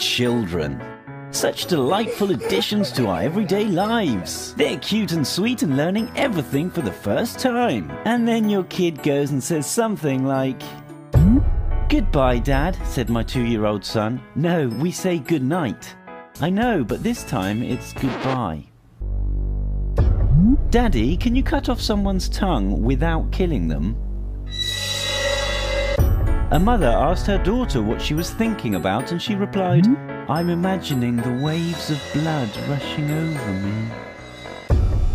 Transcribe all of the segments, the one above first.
children. Such delightful additions to our everyday lives. They're cute and sweet and learning everything for the first time. And then your kid goes and says something like, "Goodbye, Dad," said my 2-year-old son. "No, we say good night." "I know, but this time it's goodbye." "Daddy, can you cut off someone's tongue without killing them?" A mother asked her daughter what she was thinking about, and she replied, "I'm imagining the waves of blood rushing over me."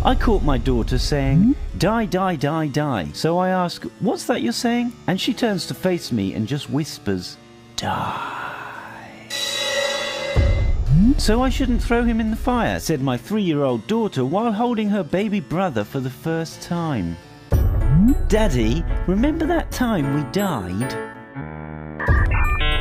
I caught my daughter saying, "Die, die, die, die." So I ask, "What's that you're saying?" And she turns to face me and just whispers, "Die." "So I shouldn't throw him in the fire," said my 3-year-old daughter while holding her baby brother for the first time. "Daddy, remember that time we died?"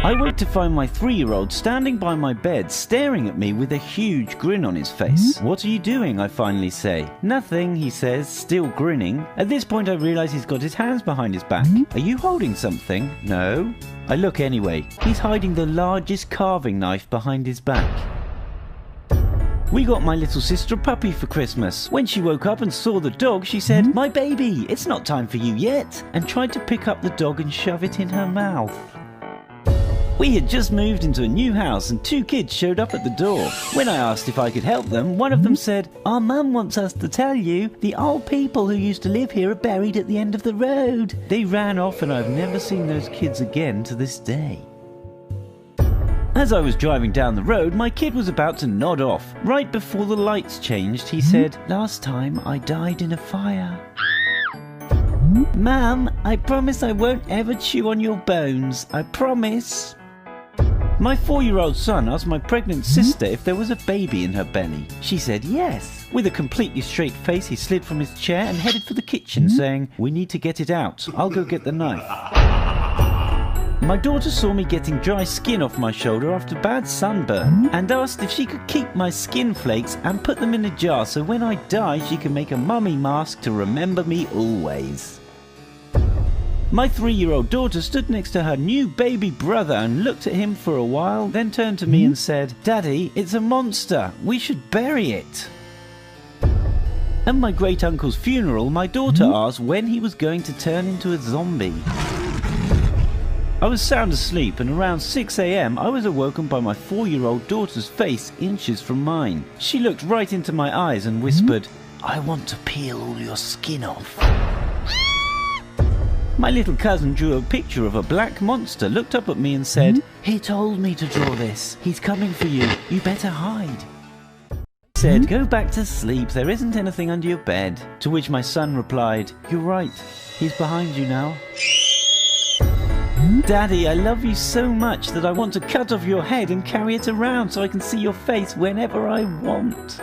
I wake to find my 3-year-old standing by my bed staring at me with a huge grin on his face. "What are you doing?" I finally say. "Nothing," he says, still grinning. At this point I realize he's got his hands behind his back. "Are you holding something?" "No." I look anyway. He's hiding the largest carving knife behind his back. We got my little sister a puppy for Christmas. When she woke up and saw the dog, she said, "My baby, it's not time for you yet," and tried to pick up the dog and shove it in her mouth. We had just moved into a new house and 2 kids showed up at the door. When I asked if I could help them, one of them said, "Our mum wants us to tell you the old people who used to live here are buried at the end of the road." They ran off and I've never seen those kids again to this day. As I was driving down the road, my kid was about to nod off. Right before the lights changed, he said, "Last time I died in a fire." "Mum, I promise I won't ever chew on your bones. I promise." My 4-year-old son asked my pregnant sister if there was a baby in her belly. She said yes. With a completely straight face, he slid from his chair and headed for the kitchen, saying, "We need to get it out. I'll go get the knife." My daughter saw me getting dry skin off my shoulder after bad sunburn and asked if she could keep my skin flakes and put them in a jar so when I die she can make a mummy mask to remember me always. My 3-year-old daughter stood next to her new baby brother and looked at him for a while, then turned to me and said, "Daddy, it's a monster. We should bury it." At my great-uncle's funeral, my daughter asked when he was going to turn into a zombie. I was sound asleep, and around 6 a.m. I was awoken by my 4-year-old daughter's face inches from mine. She looked right into my eyes and whispered, "I want to peel all your skin off." My little cousin drew a picture of a black monster, looked up at me and said, "He told me to draw this. He's coming for you. You better hide." I said, "Go back to sleep. There isn't anything under your bed." To which my son replied, "You're right. He's behind you now." "Daddy, I love you so much that I want to cut off your head and carry it around so I can see your face whenever I want."